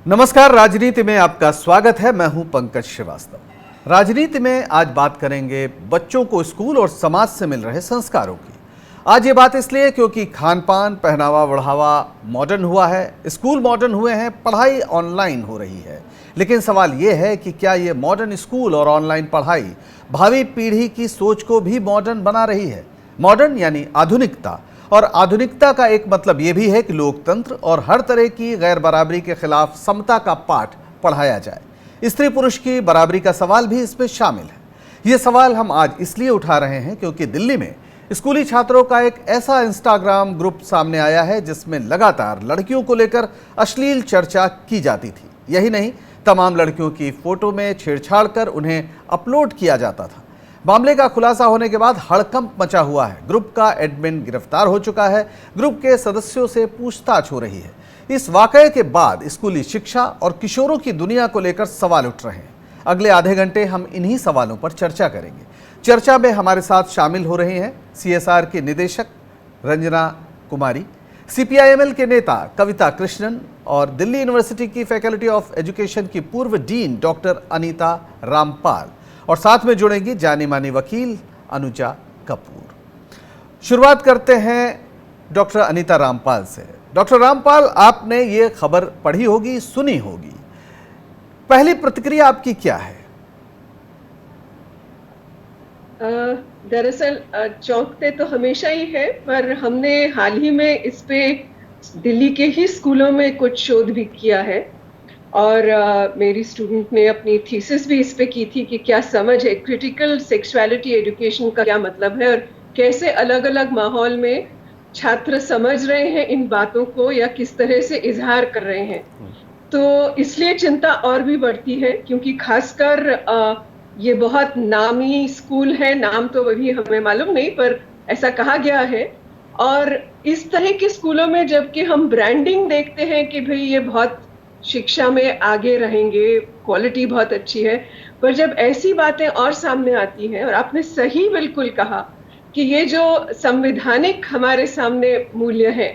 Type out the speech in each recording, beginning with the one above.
नमस्कार, राजनीति में आपका स्वागत है। मैं हूं पंकज श्रीवास्तव। राजनीति में आज बात करेंगे बच्चों को स्कूल और समाज से मिल रहे संस्कारों की। आज ये बात इसलिए क्योंकि खान पान, पहनावा बढ़ावा मॉडर्न हुआ है, स्कूल मॉडर्न हुए हैं, पढ़ाई ऑनलाइन हो रही है। लेकिन सवाल ये है कि क्या ये मॉडर्न स्कूल और ऑनलाइन पढ़ाई भावी पीढ़ी की सोच को भी मॉडर्न बना रही है? मॉडर्न यानी आधुनिकता, और आधुनिकता का एक मतलब यह भी है कि लोकतंत्र और हर तरह की गैर बराबरी के खिलाफ समता का पाठ पढ़ाया जाए। स्त्री पुरुष की बराबरी का सवाल भी इसमें शामिल है। ये सवाल हम आज इसलिए उठा रहे हैं क्योंकि दिल्ली में स्कूली छात्रों का एक ऐसा इंस्टाग्राम ग्रुप सामने आया है जिसमें लगातार लड़कियों को लेकर अश्लील चर्चा की जाती थी। यही नहीं, तमाम लड़कियों की फोटो में छेड़छाड़ कर उन्हें अपलोड किया जाता था। मामले का खुलासा होने के बाद हड़कंप मचा हुआ है। ग्रुप का एडमिन गिरफ्तार हो चुका है। ग्रुप के सदस्यों से पूछताछ हो रही है। इस वाकये के बाद स्कूली शिक्षा और किशोरों की दुनिया को लेकर सवाल उठ रहे हैं। अगले आधे घंटे हम इन्हीं सवालों पर चर्चा करेंगे। चर्चा में हमारे साथ शामिल हो रहे हैं CSR की निदेशक रंजना कुमारी, CPIML के नेता कविता कृष्णन और दिल्ली यूनिवर्सिटी की फैकल्टी ऑफ एजुकेशन की पूर्व डीन डॉक्टर अनीता रामपाल, और साथ में जुड़ेंगी जानी मानी वकील अनुजा कपूर। शुरुआत करते हैं डॉक्टर अनीता रामपाल से। डॉक्टर रामपाल, आपने ये खबर पढ़ी होगी, सुनी होगी, पहली प्रतिक्रिया आपकी क्या है? दरअसल चौंकते तो हमेशा ही है, पर हमने हाल ही में इस पे दिल्ली के ही स्कूलों में कुछ शोध भी किया है और मेरी स्टूडेंट ने अपनी थीसिस भी इस पे की थी कि क्या समझ है क्रिटिकल सेक्सुअलिटी एजुकेशन का, क्या मतलब है और कैसे अलग अलग माहौल में छात्र समझ रहे हैं इन बातों को या किस तरह से इजहार कर रहे हैं। तो इसलिए चिंता और भी बढ़ती है क्योंकि खासकर ये बहुत नामी स्कूल है। नाम तो अभी हमें मालूम नहीं, पर ऐसा कहा गया है। और इस तरह के स्कूलों में जबकि हम ब्रांडिंग देखते हैं कि भाई ये बहुत शिक्षा में आगे रहेंगे, क्वालिटी बहुत अच्छी है, पर जब ऐसी बातें और सामने आती हैं, और आपने सही बिल्कुल कहा कि ये जो संवैधानिक हमारे सामने मूल्य है,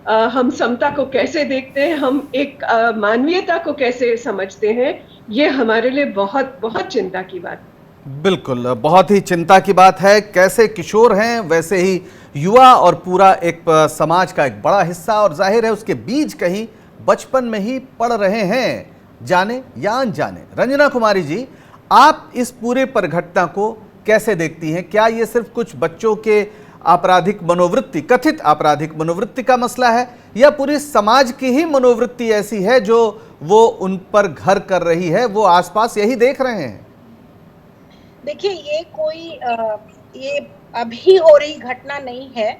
हम समता को कैसे देखते हैं, हम एक मानवीयता को कैसे समझते हैं, ये हमारे लिए बहुत बहुत चिंता की बात। बिल्कुल, बहुत ही चिंता की बात है। कैसे किशोर हैं वैसे ही युवा और पूरा एक समाज का एक बड़ा हिस्सा, और जाहिर है उसके बीज कहीं बचपन में ही पड़ रहे हैं, जाने या अनजाने। रंजना कुमारी जी, आप इस पूरे परिघटना को कैसे देखती हैं? क्या ये सिर्फ कुछ बच्चों के आपराधिक मनोवृत्ति, कथित आपराधिक मनोवृत्ति का मसला है, या पूरी समाज की ही मनोवृत्ति ऐसी है जो वो उन पर घर कर रही है, वो आसपास यही देख रहे हैं? देखिए, ये कोई ये अभी हो रही घटना नहीं है।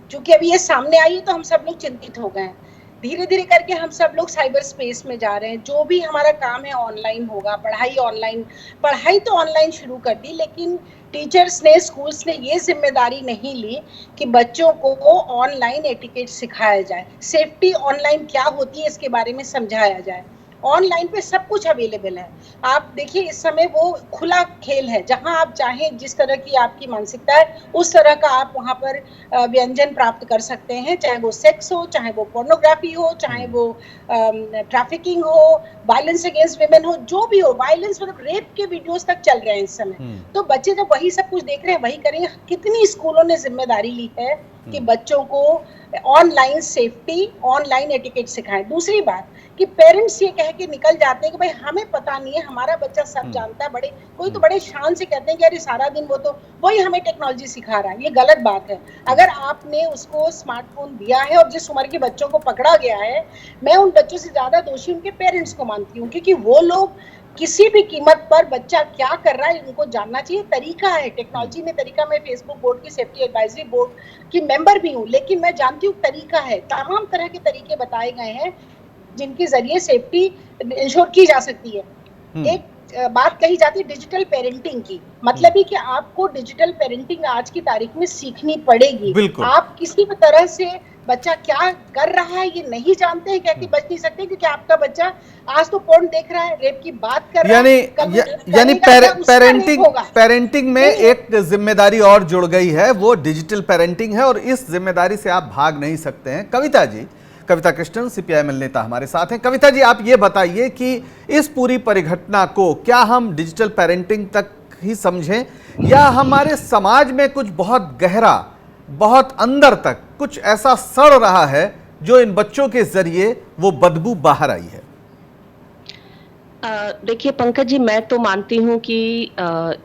क्योंकि अभी ये सामने आई तो हम सब लोग चिंतित हो गए हैं। धीरे धीरे करके हम सब लोग साइबर स्पेस में जा रहे हैं। जो भी हमारा काम है ऑनलाइन होगा, पढ़ाई तो ऑनलाइन शुरू कर दी, लेकिन टीचर्स ने, स्कूल्स ने ये जिम्मेदारी नहीं ली कि बच्चों को ऑनलाइन एटिकेट सिखाया जाए, सेफ्टी ऑनलाइन क्या होती है इसके बारे में समझाया जाए। ऑनलाइन पे सब कुछ अवेलेबल है। आप देखिए, इस समय वो खुला खेल है, जहां आप चाहें, जिस तरह की आपकी मानसिकता है उस तरह का आप वहां पर व्यंजन प्राप्त कर सकते हैं, चाहे वो सेक्स हो, चाहे वो पोर्नोग्राफी हो, चाहे वो ट्रैफिकिंग हो, वायलेंस अगेंस्ट विमेन हो, जो भी हो, वायलेंस मतलब रेप के वीडियोस तक चल रहे हैं इस समय। तो बच्चे जब वही सब कुछ देख रहे हैं वही करेंगे। कितनी स्कूलों ने जिम्मेदारी ली है कि बच्चों को ऑनलाइन सेफ्टी, ऑनलाइन एटिकेट सिखाएं। दूसरी बात कि पेरेंट्स ये कह के निकल जाते हैं कि भाई हमें पता नहीं है, हमारा बच्चा सब जानता है। कोई तो बड़े शान से कहते हैं कि अरे सारा दिन वो तो वही हमें टेक्नोलॉजी सिखा रहा है। ये गलत बात है। अगर आपने उसको स्मार्टफोन दिया है और जिस उम्र के बच्चों को पकड़ा गया है, मैं उन बच्चों से ज्यादा दोषी उनके पेरेंट्स को मानती हूँ, क्योंकि वो लोग किसी भी कीमत पर बच्चा क्या कर रहा है उनको जानना चाहिए। तरीका है टेक्नोलॉजी में, तरीका। मैं फेसबुक बोर्ड की सेफ्टी एडवाइजरी बोर्ड की मेंबर भी हूँ, लेकिन मैं जानती हूँ तरीका है। तमाम तरह के तरीके बताए गए हैं जिनके जरिए सेफ्टी इंश्योर की जा सकती है। एक बात कही जाती है डिजिटल पेरेंटिंग की, मतलब ही कि आपको डिजिटल पेरेंटिंग आज की तारीख में सीखनी पड़ेगी। आप किसी भी तरह से बच्चा क्या कर रहा है ये नहीं जानते हैं, कहकर बच नहीं सकते, क्योंकि आपका बच्चा आज तो पोर्न देख रहा है, रेप की बात कर रहा है। यानी पेरेंटिंग में एक जिम्मेदारी और जुड़ गई है, वो डिजिटल पेरेंटिंग है, और इस जिम्मेदारी से आप भाग नहीं सकते हैं। कविता जी, कविता कृष्णन CPIML नेता हमारे साथ हैं। कविता जी, आप ये बताइए कि इस पूरी परिघटना को क्या हम डिजिटल पेरेंटिंग तक ही समझें या हमारे समाज में कुछ बहुत गहरा, बहुत अंदर तक कुछ ऐसा सड़ रहा है जो इन बच्चों के जरिए वो बदबू बाहर आई है? देखिए पंकज जी, मैं तो मानती हूँ कि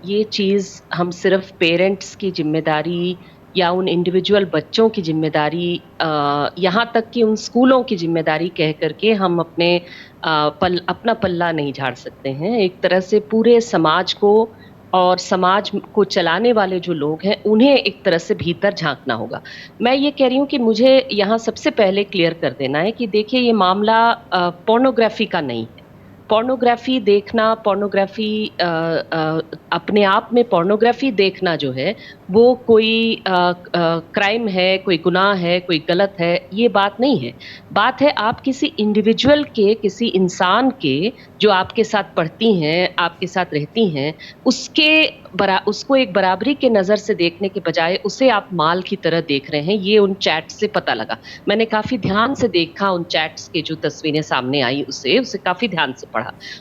ये चीज़ हम सिर्फ पेरेंट्स की जिम्मेदारी या उन इंडिविजुअल बच्चों की जिम्मेदारी, यहाँ तक कि उन स्कूलों की जिम्मेदारी कह करके हम अपना पल्ला नहीं झाड़ सकते हैं। एक तरह से पूरे समाज को और समाज को चलाने वाले जो लोग हैं उन्हें एक तरह से भीतर झांकना होगा। मैं ये कह रही हूँ कि मुझे यहाँ सबसे पहले क्लियर कर देना है कि देखिए, ये मामला पोर्नोग्राफी का नहीं है। पोर्नोग्राफी देखना, अपने आप में पोर्नोग्राफी देखना जो है वो कोई क्राइम है, कोई गुनाह है, कोई गलत है, ये बात नहीं है। बात है आप किसी इंडिविजुअल के, किसी इंसान के जो आपके साथ पढ़ती हैं, आपके साथ रहती हैं, उसको एक बराबरी के नज़र से देखने के बजाय उसे आप माल की तरह देख रहे हैं। ये उन चैट से पता लगा। मैंने काफ़ी ध्यान से देखा उन चैट्स के जो तस्वीरें सामने आई, उसे काफ़ी ध्यान से पढ़ा।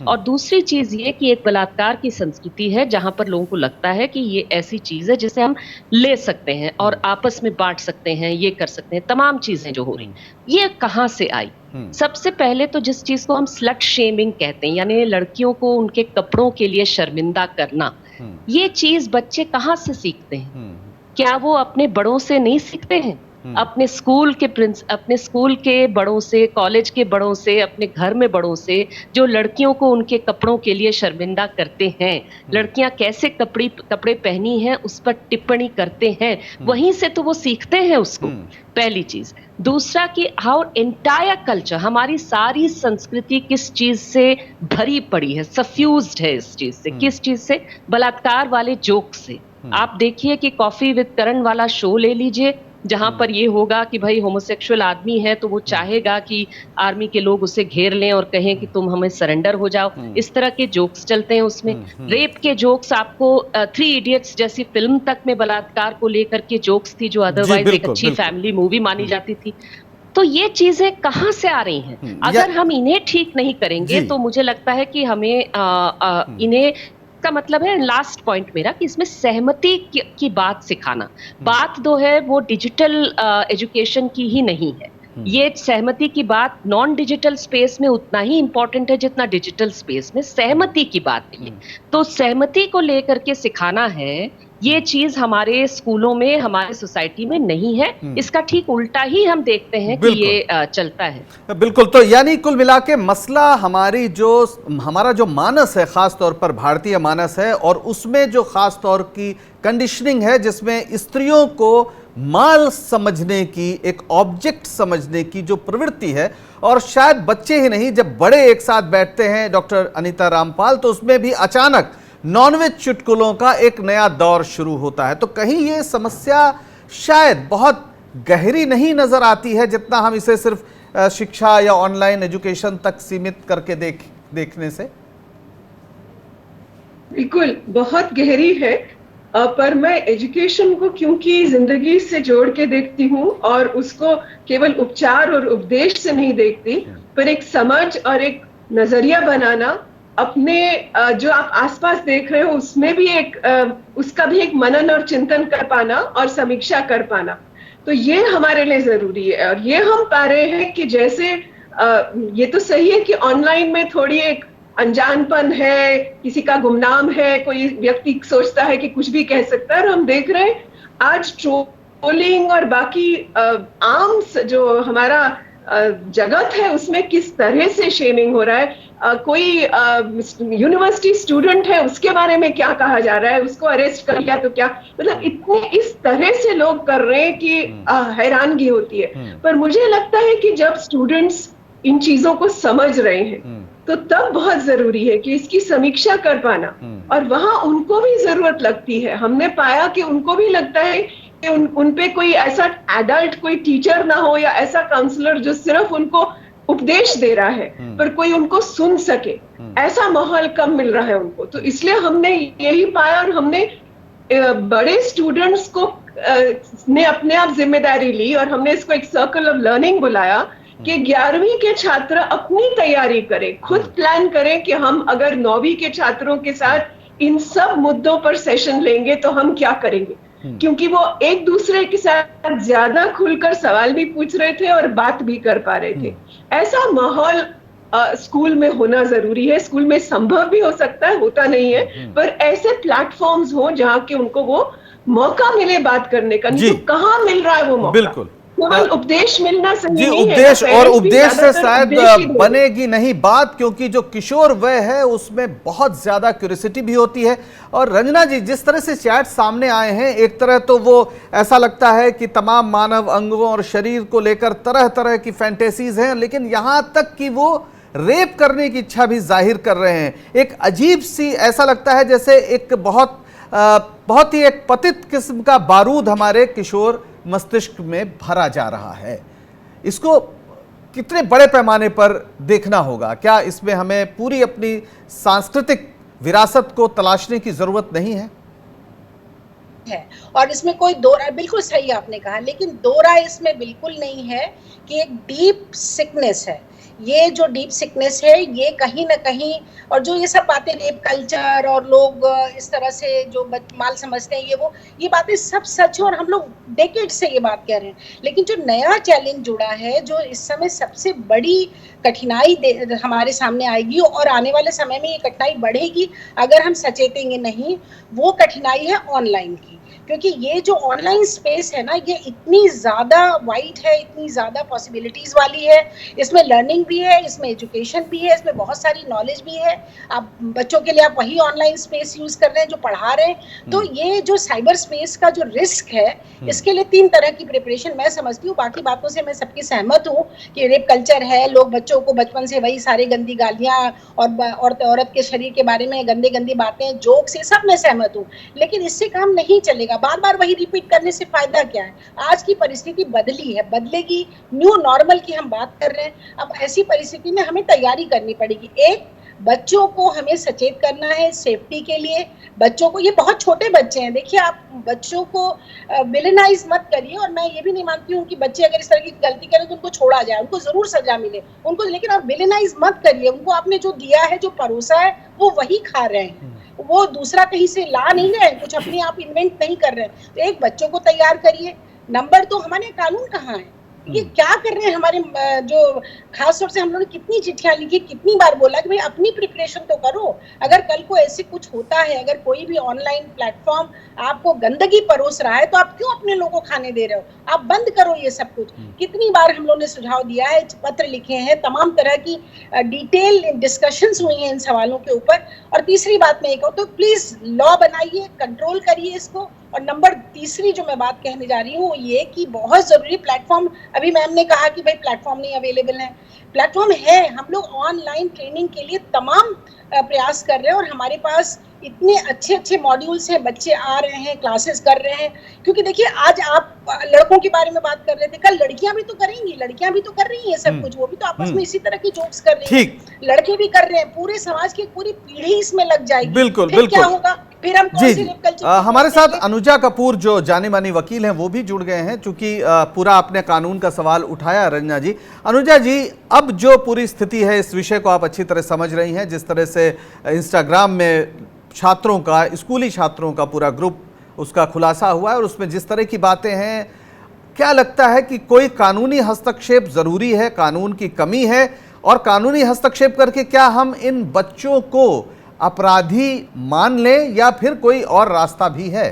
और दूसरी चीज़ ये कि एक बलात्कार की संस्कृति है जहाँ पर लोगों को लगता है कि ये ऐसी चीज़ है जिसे हम ले सकते हैं और आपस में बांट सकते हैं, ये कर सकते हैं, तमाम चीज़ें जो हो रही, ये कहाँ से आई? सबसे पहले तो जिस चीज़ को हम स्लट शेमिंग कहते हैं, यानी लड़कियों को उनके कपड़ों के लिए शर्मिंदा करना, ये चीज़ बच्चे कहाँ से सीखते हैं? क्या वो अपने बड़ों से नहीं सीखते हैं? अपने स्कूल के बड़ों से, कॉलेज के बड़ों से, अपने घर में बड़ों से, जो लड़कियों को उनके कपड़ों के लिए शर्मिंदा करते हैं, लड़कियां कैसे कपड़े पहनी हैं उस पर टिप्पणी करते हैं, वहीं से तो वो सीखते हैं उसको। पहली चीज। दूसरा कि हाउ एंटायर कल्चर, हमारी सारी संस्कृति किस चीज से भरी पड़ी है, सफ्यूज्ड है इस चीज से। किस चीज से? बलात्कार वाले जोक से। आप देखिए कि कॉफी विद करण वाला शो ले लीजिए, जहां पर ये होगा कि भाई होमोसेक्सुअल आदमी है तो वो चाहेगा कि आर्मी के लोग उसे घेर लें और कहें कि तुम हमें सरेंडर हो जाओ। इस तरह के जोक्स चलते हैं उसमें। रेप के जोक्स आपको 3 इडियट्स जैसी फिल्म तक में बलात्कार को लेकर के जोक्स थी, जो अदरवाइज एक अच्छी फैमिली मूवी मानी जाती थी। तो ये चीजें कहाँ से आ रही हैं? अगर हम इन्हें ठीक नहीं करेंगे तो मुझे लगता है कि हमें इन्हें का मतलब है, लास्ट पॉइंट मेरा, कि इसमें सहमति की बात सिखाना। बात जो है वो डिजिटल एजुकेशन की ही नहीं है। ये सहमति की बात नॉन डिजिटल स्पेस में उतना ही इंपॉर्टेंट है जितना डिजिटल स्पेस में सहमति की बात है। तो सहमति को लेकर के सिखाना है, ये चीज हमारे स्कूलों में, हमारे सोसाइटी में नहीं है। इसका ठीक उल्टा ही हम देखते हैं कि ये चलता है। बिल्कुल। तो यानी कुल मिला के मसला हमारा जो मानस है, खास तौर पर भारतीय मानस है, और उसमें जो खास तौर की कंडीशनिंग है जिसमें स्त्रियों को माल समझने की, एक ऑब्जेक्ट समझने की जो प्रवृत्ति है, और शायद बच्चे ही नहीं, जब बड़े एक साथ बैठते हैं डॉक्टर अनीता रामपाल, तो उसमें भी अचानक नॉनवेज चुटकुलों का एक नया दौर शुरू होता है। तो कहीं ये समस्या शायद बहुत गहरी नहीं नजर आती है जितना हम इसे सिर्फ शिक्षा या ऑनलाइन एजुकेशन तक सीमित करके देखने से। बिल्कुल बहुत गहरी है, पर मैं एजुकेशन को क्योंकि जिंदगी से जोड़ के देखती हूँ और उसको केवल उपचार और उपदेश से नहीं देखती, पर एक समझ और एक नजरिया बनाना, अपने जो आप आसपास देख रहे हो उसमें भी उसका भी एक मनन और चिंतन कर पाना और समीक्षा कर पाना, तो ये हमारे लिए जरूरी है। और ये हम पा रहे हैं कि जैसे ये तो सही है कि ऑनलाइन में थोड़ी एक अनजानपन है, किसी का गुमनाम है, कोई व्यक्ति सोचता है कि कुछ भी कह सकता है, और हम देख रहे हैं आज ट्रोलिंग और बाकी आम जो हमारा जगत है उसमें किस तरह से शेमिंग हो रहा है। कोई यूनिवर्सिटी स्टूडेंट है, उसके बारे में क्या कहा जा रहा है, उसको अरेस्ट कर लिया तो क्या, मतलब इतने इस तरह से लोग कर रहे हैं कि हैरानगी होती है। पर मुझे लगता है कि जब स्टूडेंट्स इन चीजों को समझ रहे हैं तो तब बहुत जरूरी है कि इसकी समीक्षा कर पाना, और वहां उनको भी जरूरत लगती है। हमने पाया कि उनको भी लगता है कि उन पे कोई ऐसा एडल्ट, कोई टीचर ना हो या ऐसा काउंसलर जो सिर्फ उनको उपदेश दे रहा है पर कोई उनको सुन सके, ऐसा माहौल कम मिल रहा है उनको। तो इसलिए हमने यही पाया, और हमने बड़े स्टूडेंट्स को ने अपने आप जिम्मेदारी ली और हमने इसको एक सर्कल ऑफ लर्निंग बुलाया कि 11वीं के छात्र अपनी तैयारी करें, खुद प्लान करें कि हम अगर 9वीं के छात्रों के साथ इन सब मुद्दों पर सेशन लेंगे तो हम क्या करेंगे, क्योंकि वो एक दूसरे के साथ ज्यादा खुलकर सवाल भी पूछ रहे थे और बात भी कर पा रहे थे। ऐसा माहौल स्कूल में होना जरूरी है। स्कूल में संभव भी हो सकता है, होता नहीं है, पर ऐसे प्लेटफॉर्म्स हो जहां के उनको वो मौका मिले बात करने का। नहीं तो कहाँ मिल रहा है वो मौका? बिल्कुल, केवल उपदेश मिलना सही जी नहीं है। उपदेश, और पेरेंट्स भी उपदेश से ज्यादातर शायद उपदेश ही दे रहे हैं। बनेगी नहीं बात, क्योंकि जो किशोर वय है उसमें बहुत ज्यादा क्यूरियोसिटी भी होती है। और रंजना जी, जिस तरह से चैट सामने आए हैं, एक तरह तो वो ऐसा लगता है कि तमाम मानव अंगों और शरीर को लेकर तरह तरह की फैंटेसीज हैं, लेकिन यहां तक कि वो रेप करने की इच्छा भी जाहिर कर रहे हैं। एक अजीब सी, ऐसा लगता है जैसे एक बहुत ही एक पतित किस्म का बारूद हमारे किशोर मस्तिष्क में भरा जा रहा है। इसको कितने बड़े पैमाने पर देखना होगा? क्या इसमें हमें पूरी अपनी सांस्कृतिक विरासत को तलाशने की जरूरत नहीं है? और इसमें कोई दो राय, बिल्कुल सही आपने कहा, लेकिन दो राय इसमें बिल्कुल नहीं है कि एक डीप सिकनेस है। ये जो डीप सिकनेस है ये कहीं ना कहीं, और जो ये सब बातें रेप कल्चर और लोग इस तरह से जो माल समझते हैं, ये बातें सब सच है और हम लोग डेकेड से ये बात कह रहे हैं। लेकिन जो नया चैलेंज जुड़ा है, जो इस समय सबसे बड़ी कठिनाई हमारे सामने आएगी और आने वाले समय में ये कठिनाई बढ़ेगी अगर हम सचेतेंगे नहीं, वो कठिनाई है ऑनलाइन की। क्योंकि ये जो ऑनलाइन स्पेस है ना, ये इतनी ज्यादा वाइड है, इतनी ज्यादा पॉसिबिलिटीज वाली है। इसमें लर्निंग भी है, इसमें एजुकेशन भी है, इसमें बहुत सारी नॉलेज भी है। आप बच्चों के लिए आप वही ऑनलाइन स्पेस यूज कर रहे हैं जो पढ़ा रहे हैं। तो ये जो साइबर स्पेस का जो रिस्क है, इसके लिए 3 तरह की प्रिपरेशन मैं समझती हूँ। बाकी बातों से मैं सबकी सहमत हूँ कि रेप कल्चर है, लोग बच्चों को बचपन से वही सारी गंदी गालियां और औरत के शरीर के बारे में गंदी गंदी बातें, जोक से सब मैं सहमत हूँ। लेकिन इससे काम नहीं चलेगा, बार बार वही रिपीट करने से फायदा क्या है? आज की परिस्थिति बदली है, बदलेगी, न्यू नॉर्मल की हम बात कर रहे हैं। अब ऐसी परिस्थिति में हमें तैयारी करनी पड़ेगी। एक, बच्चों को हमें सचेत करना है सेफ्टी के लिए। बच्चों को, ये बहुत छोटे बच्चे हैं, देखिए आप बच्चों को विलेनाइज मत करिए। और मैं ये भी नहीं मानती हूँ कि बच्चे अगर इस तरह की गलती करें तो उनको छोड़ा जाए, उनको जरूर सजा मिले उनको, लेकिन आप विलेनाइज मत करिए उनको। आपने जो दिया है, जो परोसा है, वो वही खा रहे हैं, वो दूसरा कहीं से ला नहीं रहे हैं, कुछ अपने आप इन्वेंट नहीं कर रहे हैं। तो एक, बच्चों को तैयार करिए। नंबर 2, हमारे कानून कहाँ है? ये क्या कर रहे हैं हमारे जो, खास तौर से हम लोगों ने कितनी चिट्ठियां लिखी, कितनी बार बोला कि भाई अपनी प्रिपरेशन तो करो। अगर कल को ऐसे कुछ होता है, अगर कोई भी ऑनलाइन प्लेटफॉर्म आपको गंदगी परोस रहा है, तो आप क्यों अपने लोगों को खाने दे रहे हो? आप बंद करो ये सब कुछ। कितनी बार हम लोगों ने सुझाव दिया है, पत्र लिखे हैं, तमाम तरह की डिटेल डिस्कशंस हुई हैं इन सवालों के ऊपर। और तीसरी बात मैं ये कहूँ तो प्लीज लॉ बनाइए, कंट्रोल करिए इसको। और नंबर तीसरी जो मैं बात कहने जा रही हूँ वो ये कि बहुत जरूरी प्लेटफॉर्म, अभी मैम ने कहा कि भाई प्लेटफॉर्म नहीं अवेलेबल है, प्लेटफॉर्म है। हम लोग ऑनलाइन ट्रेनिंग के लिए तमाम प्रयास कर रहे हैं और हमारे पास इतने अच्छे अच्छे मॉड्यूल्स हैं, बच्चे आ रहे हैं, क्लासेस कर रहे हैं। क्योंकि देखिए आज आप लड़कों के बारे में बात कर रहे थे, कल लड़कियां भी तो करेंगी, लड़कियां भी तो कर रही हैं सब कुछ, वो भी तो आपस में इसी तरह की जोक्स कर रही हैं, लड़के भी कर रहे हैं। पूरे समाज की पूरी पीढ़ी इसमें लग जाएगी। बिल्कुल फिर क्या होगा? फिर हम कौन सी रेप कल्चर? हमारे साथ अनुजा कपूर जो जानी मानी वकील हैं वो भी जुड़ गए हैं, चूंकि पूरा आपने कानून का सवाल उठाया रंजना जी। अनुजा जी, अब जो पूरी स्थिति है, इस विषय को आप अच्छी तरह समझ रही हैं, जिस तरह से इंस्टाग्राम में छात्रों का, स्कूली छात्रों का पूरा ग्रुप, उसका खुलासा हुआ है और उसमें जिस तरह की बातें हैं, क्या लगता है कि कोई कानूनी हस्तक्षेप जरूरी है, कानून की कमी है? और कानूनी हस्तक्षेप करके क्या हम इन बच्चों को अपराधी मान लें या फिर कोई और रास्ता भी है?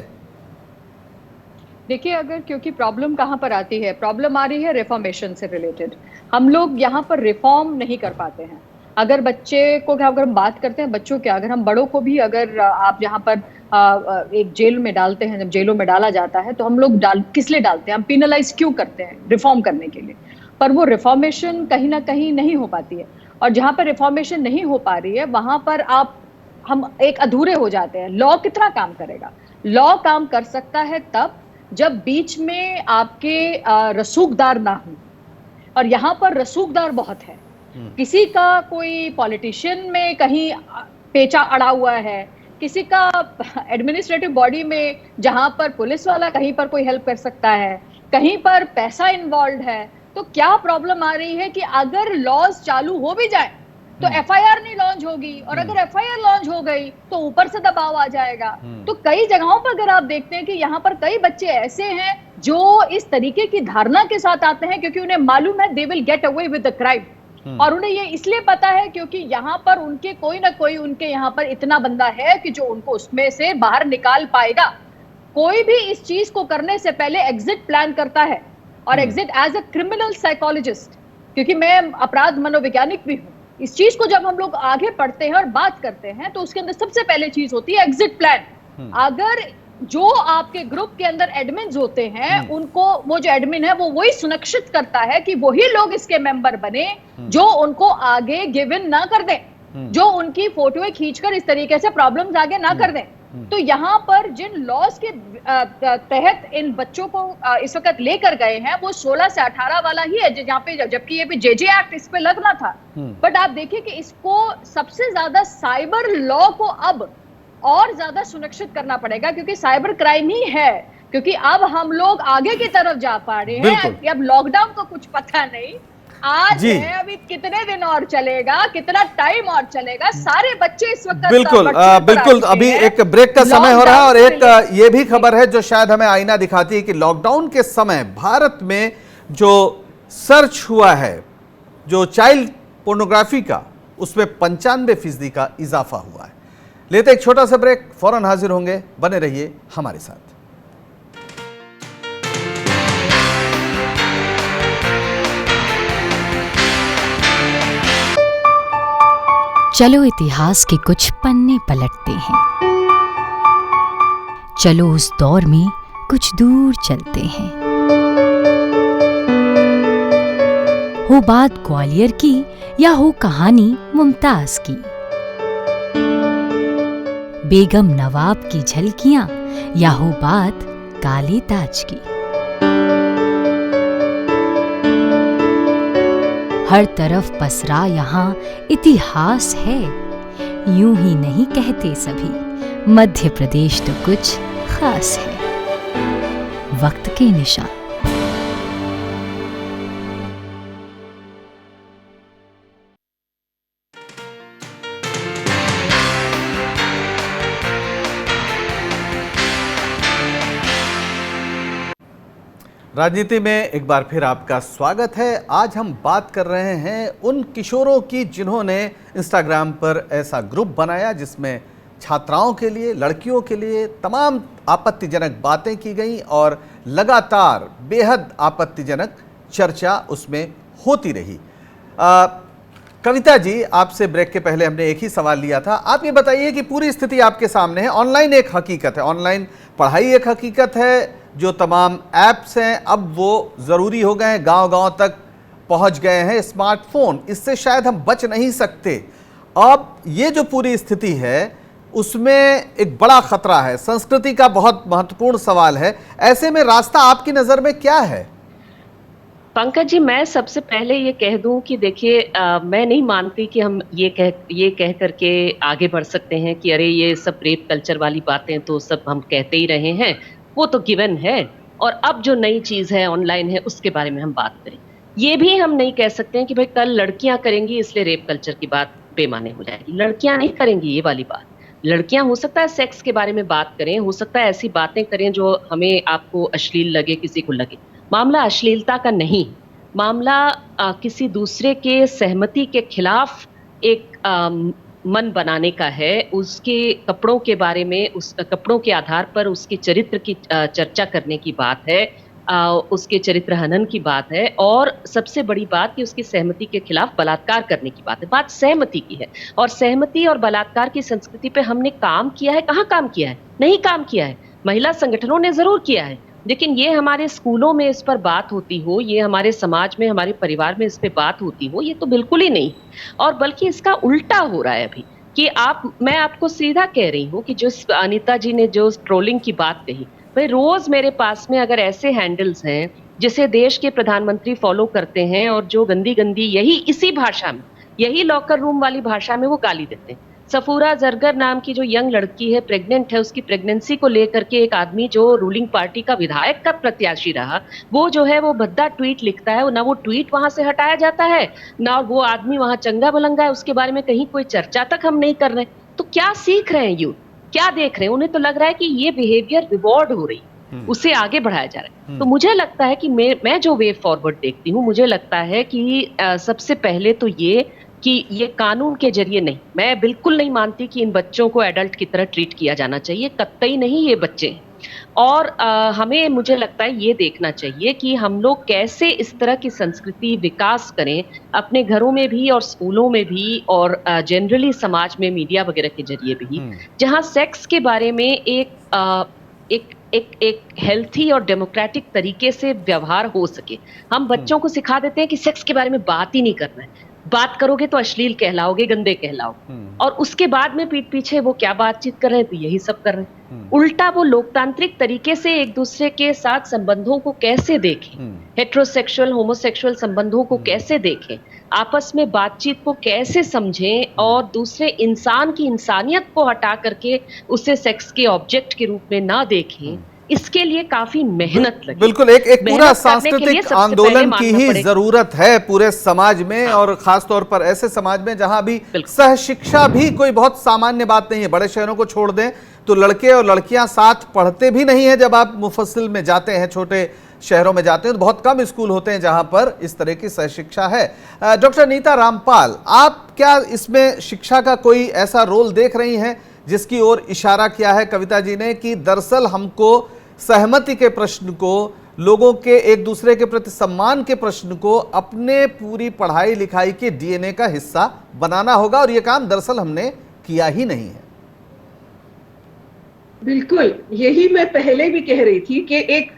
देखिए, अगर, क्योंकि प्रॉब्लम कहाँ पर आती है, प्रॉब्लम आ रही है रिफॉर्मेशन से रिलेटेड। हम लोग यहाँ पर रिफॉर्म नहीं कर पाते हैं। अगर बच्चे को, अगर हम बात करते हैं बच्चों के, अगर हम बड़ों को भी, अगर आप यहाँ पर एक जेल में डालते हैं, जब जेलों में डाला जाता है तो हम लोग किस लिए डालते हैं? हम पिनलाइज क्यों करते हैं? रिफॉर्म करने के लिए। पर वो रिफॉर्मेशन कहीं ना कहीं नहीं हो पाती है, और जहाँ पर रिफॉर्मेशन नहीं हो पा रही है वहां पर हम एक अधूरे हो जाते हैं। लॉ कितना काम करेगा? लॉ काम कर सकता है तब जब बीच में आपके रसूखदार ना हो, और यहाँ पर रसूखदार बहुत है। किसी का कोई पॉलिटिशियन में कहीं पेचा अड़ा हुआ है, किसी का एडमिनिस्ट्रेटिव बॉडी में जहां पर पुलिस वाला कहीं पर कोई हेल्प कर सकता है, कहीं पर पैसा इन्वॉल्व है, तो क्या प्रॉब्लम आ रही है कि अगर लॉज चालू हो भी जाए तो एफआईआर नहीं लॉन्च होगी, और अगर एफआईआर लॉन्च हो गई तो ऊपर से दबाव आ जाएगा। तो कई जगहों पर अगर आप देखते हैं कि यहाँ पर कई बच्चे ऐसे हैं जो इस तरीके की धारणा के साथ आते हैं क्योंकि उन्हें मालूम है they will get away with the crime, और उन्हें ये इसलिए पता है क्योंकि यहाँ पर उनके कोई ना कोई उनके यहाँ पर इतना बंदा है कि जो उनको उसमें से बाहर निकाल पाएगा। कोई भी इस चीज को करने से पहले एग्जिट प्लान करता है, और exit as a criminal psychologist, क्योंकि मैं अपराध मनोवैज्ञानिक भी हूं, इस चीज को जब हम लोग आगे पढ़ते हैं और बात करते हैं तो उसके अंदर सबसे पहले चीज होती है एग्जिट प्लान। अगर जो आपके ग्रुप के अंदर एडमिन्स होते हैं उनको वो जो एडमिन है वो वही सुनिश्चित करता है कि वही लोग इसके मेंबर बने जो उनको आगे गिव इन ना कर दें, जो उनकी फोटोएं खींचकर इस तरीके से प्रॉब्लम्स आगे ना कर दें। तो यहाँ पर जिन लॉज के तहत इन बच्चों को इस वक्त लेकर गए हैं वो 16 से 18 वाला ही है, जहाँ पे जबकि ये भी जेजे एक्ट इस पे लगना था। बट आप देखिए कि इसको सबसे ज्यादा साइबर लॉ को अब और ज्यादा सुनिश्चित करना पड़ेगा, क्योंकि साइबर क्राइम ही है, क्योंकि अब हम लोग आगे की तरफ जा पा रहे हैं। अब लॉकडाउन का कुछ पता नहीं आज है, अभी कितने दिन और चलेगा, कितना टाइम और चलेगा, सारे बच्चे इस वक्त बिल्कुल अभी एक ब्रेक का समय हो रहा है, और एक ये भी खबर है जो शायद हमें आईना दिखाती है कि लॉकडाउन के समय भारत में जो सर्च हुआ है जो चाइल्ड पोर्नोग्राफी का, उसमें 95% का इजाफा हुआ है। लेते एक छोटा सा ब्रेक, फौरन हाजिर होंगे, बने रहिए हमारे साथ। चलो इतिहास के कुछ पन्ने पलटते हैं, चलो उस दौर में कुछ दूर चलते हैं। हो बात ग्वालियर की या हो कहानी मुमताज की, बेगम नवाब की झलकियां या हो बात काले ताज की, हर तरफ पसरा यहाँ इतिहास है। यूं ही नहीं कहते सभी, मध्य प्रदेश तो कुछ खास है। वक्त के निशान। राजनीति में एक बार फिर आपका स्वागत है। आज हम बात कर रहे हैं उन किशोरों की जिन्होंने इंस्टाग्राम पर ऐसा ग्रुप बनाया जिसमें छात्राओं के लिए, लड़कियों के लिए तमाम आपत्तिजनक बातें की गई और लगातार बेहद आपत्तिजनक चर्चा उसमें होती रही। कविता जी, आपसे ब्रेक के पहले हमने एक ही सवाल लिया था। आप ये बताइए कि पूरी स्थिति आपके सामने है। ऑनलाइन एक हकीकत है, ऑनलाइन पढ़ाई एक हकीकत है, जो तमाम ऐप्स हैं अब वो ज़रूरी हो गए हैं, गांव-गांव तक पहुंच गए हैं स्मार्टफोन, इससे शायद हम बच नहीं सकते। अब ये जो पूरी स्थिति है उसमें एक बड़ा खतरा है, संस्कृति का बहुत महत्वपूर्ण सवाल है। ऐसे में रास्ता आपकी नज़र में क्या है? पंकज जी, मैं सबसे पहले ये कह दूं कि देखिए, मैं नहीं मानती कि हम ये कह करके आगे बढ़ सकते हैं कि अरे ये सब रेप कल्चर वाली बातें तो सब हम कहते ही रहे हैं, वो तो गिवन है, और अब जो नई चीज़ है ऑनलाइन है उसके बारे में हम बात करें। ये भी हम नहीं कह सकते हैं कि भाई कल लड़कियां करेंगी इसलिए रेप कल्चर की बात बेमाने हो जाएगी। लड़कियां नहीं करेंगी ये वाली बात। लड़कियां हो सकता है सेक्स के बारे में बात करें, हो सकता है ऐसी बातें करें जो हमें आपको अश्लील लगे, किसी को लगे। मामला अश्लीलता का नहीं, मामला किसी दूसरे के सहमति के खिलाफ एक मन बनाने का है, उसके कपड़ों के बारे में, उस कपड़ों के आधार पर उसके चरित्र की चर्चा करने की बात है, उसके चरित्र हनन की बात है, और सबसे बड़ी बात कि उसकी सहमति के खिलाफ बलात्कार करने की बात है। बात सहमति की है, और सहमति और बलात्कार की संस्कृति पे हमने काम किया है? कहाँ काम किया है? नहीं काम किया है। महिला संगठनों ने जरूर किया है, लेकिन ये हमारे स्कूलों में इस पर बात होती हो, ये हमारे समाज में, हमारे परिवार में इस पे बात होती हो, ये तो बिल्कुल ही नहीं। और बल्कि इसका उल्टा हो रहा है अभी कि मैं आपको सीधा कह रही हूँ कि जो अनीता जी ने जो ट्रोलिंग की बात कही, भाई रोज मेरे पास में अगर ऐसे हैंडल्स हैं जिसे देश के प्रधानमंत्री फॉलो करते हैं और जो गंदी गंदी इसी भाषा में, यही लॉकर रूम वाली भाषा में वो गाली देते हैं, सफूरा जरगर नाम की जो यंग लड़की है, प्रेग्नेंट है, उसकी प्रेगनेंसी को लेकर के एक आदमी जो रूलिंग पार्टी का विधायक का प्रत्याशी रहा, वो जो है वो भद्दा ट्वीट लिखता है, ना वो ट्वीट वहां से हटाया जाता है, ना वो आदमी वहां चंगा बलंगा है, उसके बारे में कहीं कोई चर्चा तक हम नहीं कर रहे। तो क्या सीख रहे हैं यूथ, क्या देख रहे हैं? उन्हें तो लग रहा है कि ये बिहेवियर रिवॉर्ड हो रही है, उसे आगे बढ़ाया जा रहा है। तो मुझे लगता है कि मैं जो वे फॉरवर्ड देखती हूँ, मुझे लगता है कि सबसे पहले तो ये कानून के जरिए नहीं, मैं बिल्कुल नहीं मानती कि इन बच्चों को एडल्ट की तरह ट्रीट किया जाना चाहिए, कतई नहीं, ये बच्चे हैं। और हमें, मुझे लगता है, ये देखना चाहिए कि हम लोग कैसे इस तरह की संस्कृति विकास करें अपने घरों में भी और स्कूलों में भी और जनरली समाज में मीडिया वगैरह के जरिए भी, जहां सेक्स के बारे में एक हेल्थी और डेमोक्रेटिक तरीके से व्यवहार हो सके। हम बच्चों को सिखा देते हैं कि सेक्स के बारे में बात ही नहीं करना है, बात करोगे तो अश्लील कहलाओगे, गंदे कहलाओगे, और उसके बाद में पीठ पीछे वो क्या बातचीत कर रहे हैं, तो यही सब कर रहे हैं। उल्टा वो लोकतांत्रिक तरीके से एक दूसरे के साथ संबंधों को कैसे देखें, हेट्रोसेक्सुअल होमोसेक्सुअल संबंधों को कैसे देखें, आपस में बातचीत को कैसे समझें, और दूसरे इंसान की इंसानियत को हटा करके उसे सेक्स के ऑब्जेक्ट के रूप में ना देखें, इसके लिए काफी मेहनत लगी। बिल्कुल, एक पूरा सांस्कृतिक आंदोलन की ही जरूरत है पूरे समाज में, और खास तौर पर ऐसे समाज में जहां भी सह शिक्षा भी कोई बहुत सामान्य बात नहीं है। बड़े शहरों को छोड़ दें तो लड़के और लड़कियां साथ पढ़ते भी नहीं है। जब आप मुफस्सिल में जाते हैं, छोटे शहरों में जाते हैं, तो बहुत कम स्कूल होते हैं जहां पर इस तरह की सह शिक्षा है। डॉक्टर नीता रामपाल, आप क्या इसमें शिक्षा का कोई ऐसा रोल देख रही हैं जिसकी ओर इशारा किया है कविता जी ने, कि दरअसल हमको सहमति के प्रश्न को, लोगों के एक दूसरे के प्रति सम्मान के प्रश्न को अपने पूरी पढ़ाई लिखाई के डीएनए का हिस्सा बनाना होगा, और यह काम दरअसल हमने किया ही नहीं है? बिल्कुल, यही मैं पहले भी कह रही थी कि एक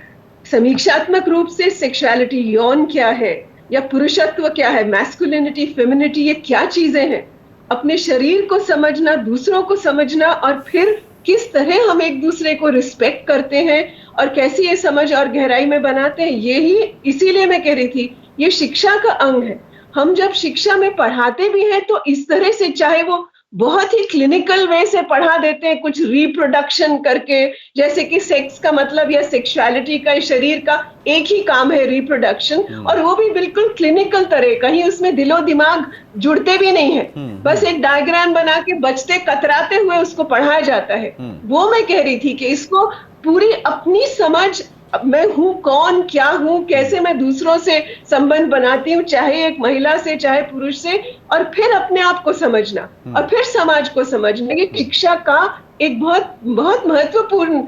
समीक्षात्मक रूप से सेक्सुअलिटी, यौन क्या है या पुरुषत्व क्या है, मैस्कुलिनिटी, फेमिनिटी, ये क्या चीजें हैं, अपने शरीर को समझना, दूसरों को समझना, और फिर किस तरह हम एक दूसरे को रिस्पेक्ट करते हैं और कैसे ये समझ और गहराई में बनाते हैं, यही, इसीलिए मैं कह रही थी ये शिक्षा का अंग है। हम जब शिक्षा में पढ़ाते भी हैं तो इस तरह से, चाहे वो बहुत ही क्लिनिकल वे से पढ़ा देते हैं, कुछ रिप्रोडक्शन करके, जैसे कि सेक्स का मतलब या सेक्सुअलिटी का, शरीर का एक ही काम है रिप्रोडक्शन, और वो भी बिल्कुल क्लिनिकल तरह, कहीं उसमें दिलो दिमाग जुड़ते भी नहीं है, बस एक डायग्राम बना के बचते कतराते हुए उसको पढ़ाया जाता है। वो मैं कह रही थी कि इसको पूरी अपनी समझ, मैं हूं कौन, क्या हूं, कैसे मैं दूसरों से संबंध बनाती हूँ, चाहे एक महिला से चाहे पुरुष से, और फिर अपने आप को समझना और फिर समाज को समझना, ये शिक्षा का एक बहुत बहुत महत्वपूर्ण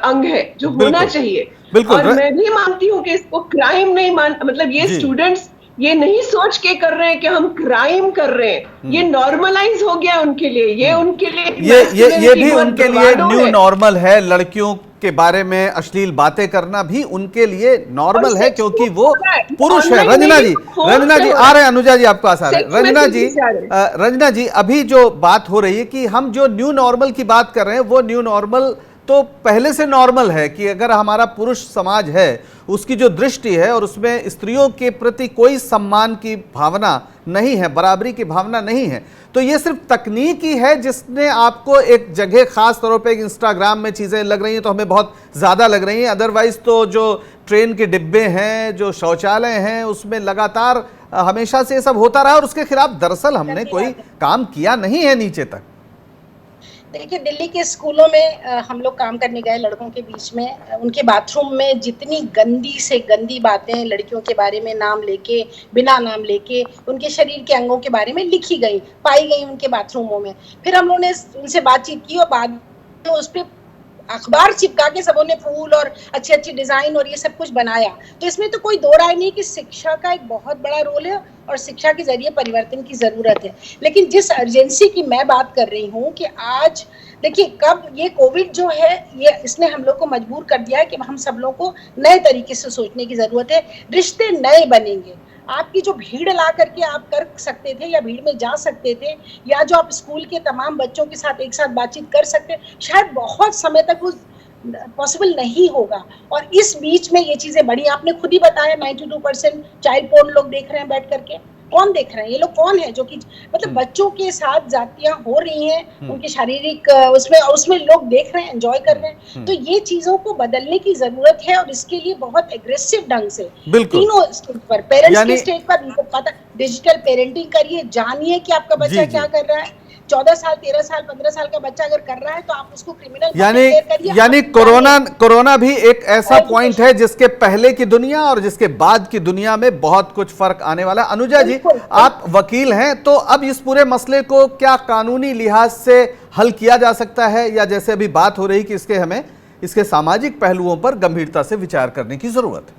अंग है जो होना चाहिए। और मैं भी मानती हूँ कि इसको क्राइम नहीं मतलब ये स्टूडेंट्स ये नहीं सोच के कर रहे हैं कि हम क्राइम कर रहे हैं, ये नॉर्मलाइज हो गया उनके लिए, ये उनके लिए ये भी उनके लिए न्यू नॉर्मल है। लड़कियों के बारे में अश्लील बातें करना भी उनके लिए नॉर्मल है, क्योंकि वो पुरुष है। रंजना जी आ रहे हैं, अनुजा जी आपके पास आ रहे हैं। रंजना जी, अभी जो बात हो रही है कि हम जो न्यू नॉर्मल की बात कर रहे हैं, वो न्यू नॉर्मल तो पहले से नॉर्मल है कि अगर हमारा पुरुष समाज है, उसकी जो दृष्टि है और उसमें स्त्रियों के प्रति कोई सम्मान की भावना नहीं है, बराबरी की भावना नहीं है, तो ये सिर्फ तकनीक ही है जिसने आपको एक जगह, खास तौर पे इंस्टाग्राम में चीज़ें लग रही हैं तो हमें बहुत ज़्यादा लग रही हैं, अदरवाइज तो जो ट्रेन के डिब्बे हैं, जो शौचालय हैं, उसमें लगातार हमेशा से ये सब होता रहा और उसके खिलाफ दरअसल हमने कोई काम किया नहीं है नीचे तक। देखिए, दिल्ली के स्कूलों में हम लोग काम करने गए, लड़कों के बीच में, उनके बाथरूम में जितनी गंदी से गंदी बातें लड़कियों के बारे में नाम लेके, बिना नाम लेके, उनके शरीर के अंगों के बारे में लिखी गई, पाई गई उनके बाथरूमों में। फिर हम लोगों ने उनसे बातचीत की और बाद में उस पर अखबार चिपका के सबों ने फूल और अच्छी अच्छी डिजाइन और ये सब कुछ बनाया। तो इसमें तो कोई दो राय नहीं कि शिक्षा का एक बहुत बड़ा रोल है और शिक्षा के जरिए परिवर्तन की जरूरत है। लेकिन जिस अर्जेंसी की मैं बात कर रही हूँ कि आज देखिए, कब ये कोविड जो है, ये इसने हम लोग को मजबूर कर दिया है कि हम सब लोग को नए तरीके से सोचने की जरूरत है। रिश्ते नए बनेंगे। आपकी जो भीड़ ला करके आप कर सकते थे या भीड़ में जा सकते थे, या जो आप स्कूल के तमाम बच्चों के साथ एक साथ बातचीत कर सकते, शायद बहुत समय तक वो पॉसिबल नहीं होगा। और इस बीच में ये चीजें बढ़ी, आपने खुद ही बताया 92% चाइल्ड पोर्न लोग देख रहे हैं बैठ करके। कौन देख रहे हैं, ये लोग कौन है जो कि मतलब बच्चों के साथ जातियां हो रही हैं, उनकी शारीरिक उसमें लोग देख रहे हैं, एंजॉय कर रहे हैं। तो ये चीजों को बदलने की जरूरत है और इसके लिए बहुत एग्रेसिव ढंग से तीनों स्टेज पर, पेरेंट्स के स्टेज पर उनको पता, डिजिटल पेरेंटिंग करिए, जानिए कि आपका बच्चा क्या कर रहा है। 14 साल 13 साल 15 साल का बच्चा अगर कर रहा है तो आप उसको क्रिमिनल यानी कोरोना भी एक ऐसा पॉइंट है जिसके पहले की दुनिया और जिसके बाद की दुनिया में बहुत कुछ फर्क आने वाला है। अनुजा जी, आप वकील हैं, तो अब इस पूरे मसले को क्या कानूनी लिहाज से हल किया जा सकता है, या जैसे अभी बात हो रही कि हमें इसके सामाजिक पहलुओं पर गंभीरता से विचार करने की जरूरत है?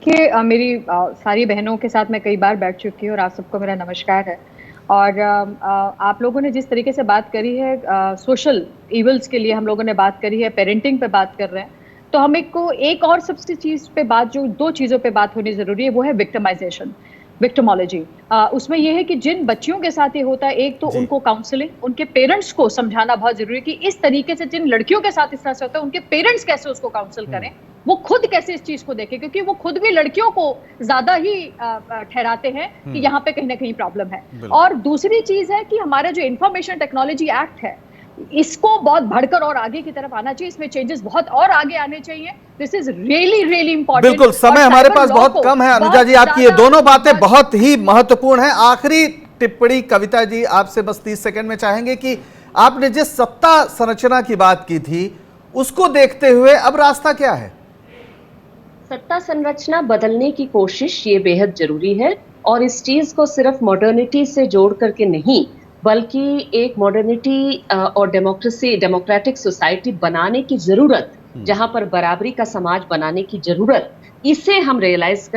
कि मेरी सारी बहनों के साथ मैं कई बार बैठ चुकी हूँ और आप सबको मेरा नमस्कार है। और आप लोगों ने जिस तरीके से बात करी है, सोशल इवल्स के लिए हम लोगों ने बात करी है, पेरेंटिंग पे बात कर रहे हैं, तो हमें को एक और सबसे चीज़ पे बात, जो दो चीज़ों पे बात होनी ज़रूरी है, वो है विक्टिमाइजेशन, विक्टिमोलॉजी। उसमें यह है कि जिन बच्चियों के साथ ये होता है, एक तो उनको काउंसलिंग, उनके पेरेंट्स को समझाना बहुत जरूरी है कि इस तरीके से जिन लड़कियों के साथ इस तरह से होता है, उनके पेरेंट्स कैसे उसको काउंसिल करें, वो खुद कैसे इस चीज को देखें, क्योंकि वो खुद भी लड़कियों को ज्यादा ही ठहराते हैं कि यहाँ पे कहीं ना कहीं प्रॉब्लम है। और दूसरी चीज है कि हमारा जो इंफॉर्मेशन टेक्नोलॉजी एक्ट है, इसको बहुत बढ़कर और आगे की तरफ आना चाहिए, इसमें चेंजेस बहुत और आगे आने चाहिए। This is really important. बिल्कुल, समय हमारे पास बहुत कम है। अनुजा जी, आपकी ये दोनों बातें बहुत ही महत्वपूर्ण हैं। आखिरी टिप्पणी कविता जी आपसे बस 30 सेकंड में चाहेंगे कि आपने जिस सत्ता संरचना की बात की थी, उसको देखते हुए अब रास्ता क्या है? सत्ता संरचना बदलने की कोशिश ये बेहद जरूरी है, और इस चीज को सिर्फ मॉडर्निटी से जोड़ करके नहीं, बल्कि एक मॉडर्निटी और डेमोक्रेटिक सोसाइटी बनाने की जरूरत, जहां पर बराबरी का समाज बनाने की जरूरत, इसे हम रियलाइज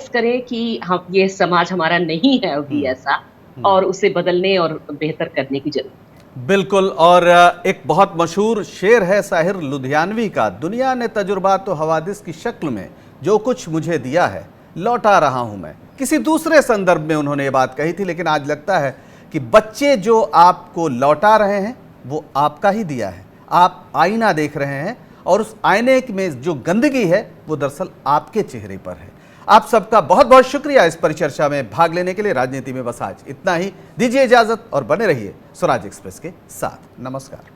करें कि हम ये समाज हमारा नहीं है अभी ऐसा, और उसे बदलने और बेहतर करने की जरूरत। बिल्कुल। और एक बहुत मशहूर शेर है साहिर लुधियानवी का, दुनिया ने तजुर्बा तो हवादिस की शक्ल में जो कुछ मुझे दिया है लौटा रहा हूं मैं। किसी दूसरे संदर्भ में उन्होंने ये बात कही थी, लेकिन आज लगता है कि बच्चे जो आपको लौटा रहे हैं वो आपका ही दिया है। आप आईना देख रहे हैं और उस आईने में जो गंदगी है वो दरअसल आपके चेहरे पर है। आप सबका बहुत बहुत शुक्रिया इस परिचर्चा में भाग लेने के लिए। राजनीति में बस आज इतना ही। दीजिए इजाजत और बने रहिए स्वराज एक्सप्रेस के साथ। नमस्कार।